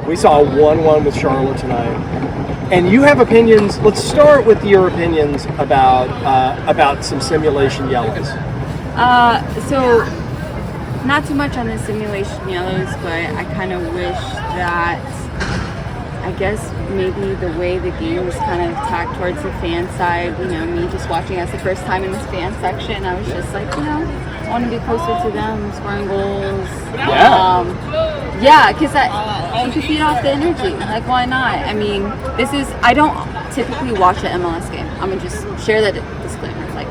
We saw a 1-1 with Charlotte tonight. And you have opinions. Let's start with your opinions about some simulation yellows. So not too much on the simulation yellows, but I kind of wish that, I guess maybe the way the game was kind of tacked towards the fan side, me just watching us the first time in this fan section, I was just like, I want to be closer to them, scoring goals. Yeah, because you can feed off the energy. Like, why not? I mean, I don't typically watch an MLS game. I'm going to just share that disclaimer. Like,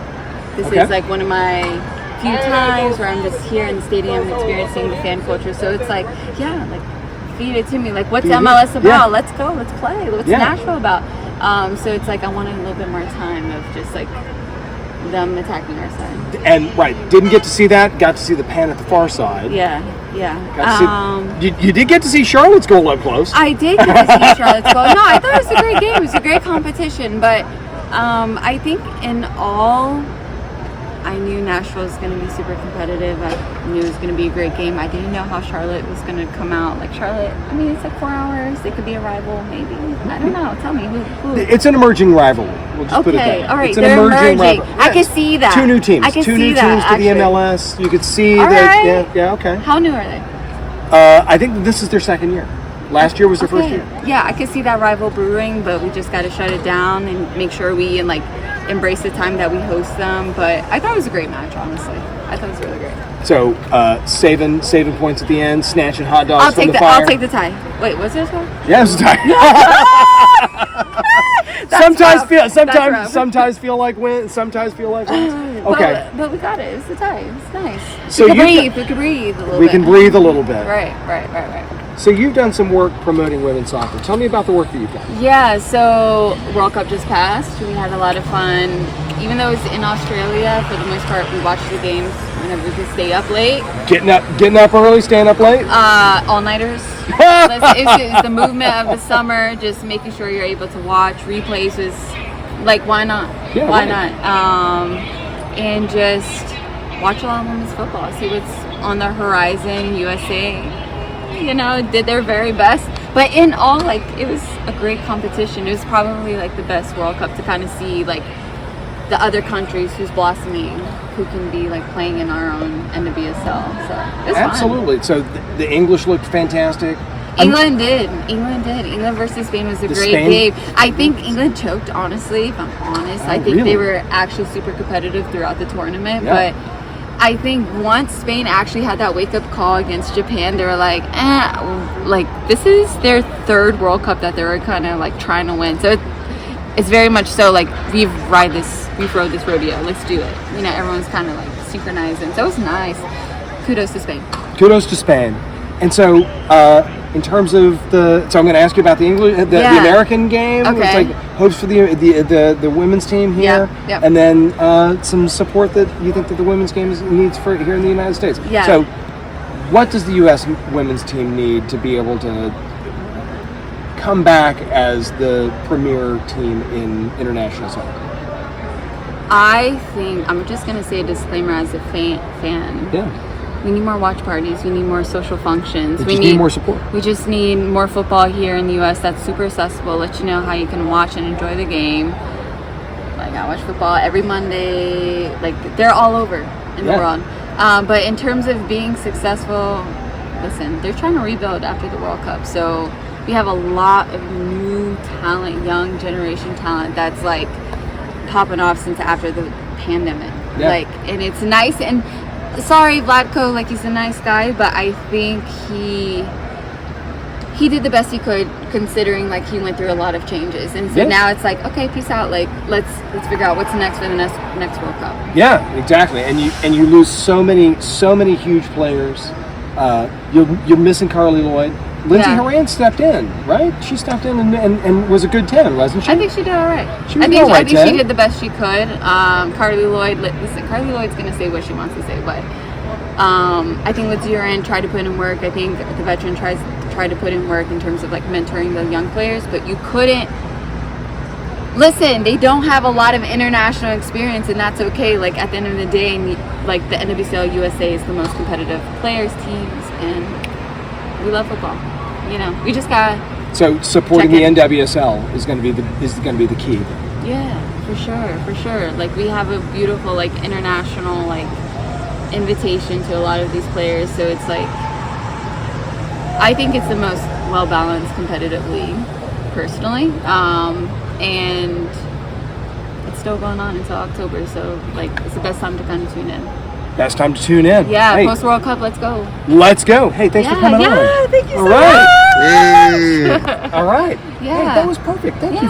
this is like one of my few times where I'm just here in the stadium experiencing the fan culture. So it's like, feed it to me. Like, what's MLS about? Yeah. Let's go. Let's play. What's Nashville about? So it's like I wanted a little bit more time of just like them attacking our side. And didn't get to see that. Got to see the pan at the far side. Yeah. You did get to see Charlotte's goal up close. I did get to see Charlotte's goal. No, I thought it was a great game. It was a great competition. But I think in all, I knew Nashville was going to be super competitive. I knew it was going to be a great game. I didn't know how Charlotte was going to come out. Like, Charlotte, I mean, it's like 4 hours. They could be a rival, maybe. I don't know. Tell me. Who? It's an emerging rivalry. We'll just put it that way. All right. It's an They're emerging emerging. rivalry. I can see that. Two new teams. I can Two see new that, teams to the MLS. You could see that. Right. Yeah, okay. How new are they? I think this is their second year. Last year was their first year. Yeah, I could see that rival brewing, but we just got to shut it down and make sure we embrace the time that we host them. But I thought it was a great match, honestly. I thought it was really great. So saving points at the end, snatching hot dogs from the fire. I'll take the tie. Wait, was there a tie? Yeah, it was a tie. Sometimes feel like wins. Sometimes feel like wins. Okay, but we got it. It's a tie. It's nice. So we can breathe a little bit. We can breathe a little bit. Right. So you've done some work promoting women's soccer. Tell me about the work that you've done. Yeah, so World Cup just passed. We had a lot of fun. Even though it's in Australia, for the most part, we watch the games whenever we can stay up late. Getting up early, staying up late? All-nighters. It's the movement of the summer, just making sure you're able to watch. Replays was like, why not? Yeah, why not? And just watch a lot of women's football. See what's on the horizon. USA, did their very best. But in all, it was a great competition. It was probably the best World Cup to kind of see the other countries who's blossoming, who can be playing in our own NWSL. So it's absolutely fun. So the English looked fantastic. England did. England versus Spain was a great game. I think England choked, honestly, if I'm honest. I think they were actually super competitive throughout the tournament. Yeah. But I think once Spain actually had that wake-up call against Japan, they were this is their third World Cup that they were kind of trying to win. So it's very much so we've rode this rodeo. Let's do it. Everyone's kind of synchronizing. So it was nice. Kudos to Spain. And so, in terms of so I'm going to ask you about the American game. Okay. It's hopes for the women's team here, Yep. and then some support that you think that the women's game needs for here in the United States. Yeah. So, what does the U.S. women's team need to be able to come back as the premier team in international soccer? I think I'm just going to say a disclaimer as a fan. Yeah. We need more watch parties. We need more social functions. We need more support. We just need more football here in the U.S. that's super accessible. Let you know how you can watch and enjoy the game. I watch football every Monday. They're all over in the world. But in terms of being successful, listen, they're trying to rebuild after the World Cup. So we have a lot of new talent, young generation talent that's popping off since after the pandemic. Yeah. And it's nice. And sorry, Vlatko, he's a nice guy, but I think he did the best he could, considering he went through a lot of changes. And so now it's okay, peace out. Let's figure out what's next for the next World Cup. Yeah, exactly. And you lose so many huge players. You're missing Carly Lloyd. Lindsey Horan stepped in, right? She stepped in and was a good 10, wasn't she? I think she did all right. I think she did the best she could. Carly Lloyd, Carly Lloyd's going to say what she wants to say, but I think Lindsey Horan tried to put in work. I think the veteran tried to put in work in terms of mentoring the young players, but you couldn't. Listen, they don't have a lot of international experience, and that's okay. At the end of the day, the NWSL USA is the most competitive players, teams, and we love football. you know, we just got. So supporting Check the in. NWSL is going to be the key. Yeah, for sure. Like we have a beautiful like international like invitation to a lot of these players, so it's like I think it's the most well balanced competitive league, personally, and it's still going on until October. So like it's the best time to kind of tune in. Best time to tune in. Yeah, Hey, post World Cup, let's go. let's go. Hey, thanks for coming on. Yeah, thank you so All right. much. All right. Yeah. Hey, that was perfect. Thank you.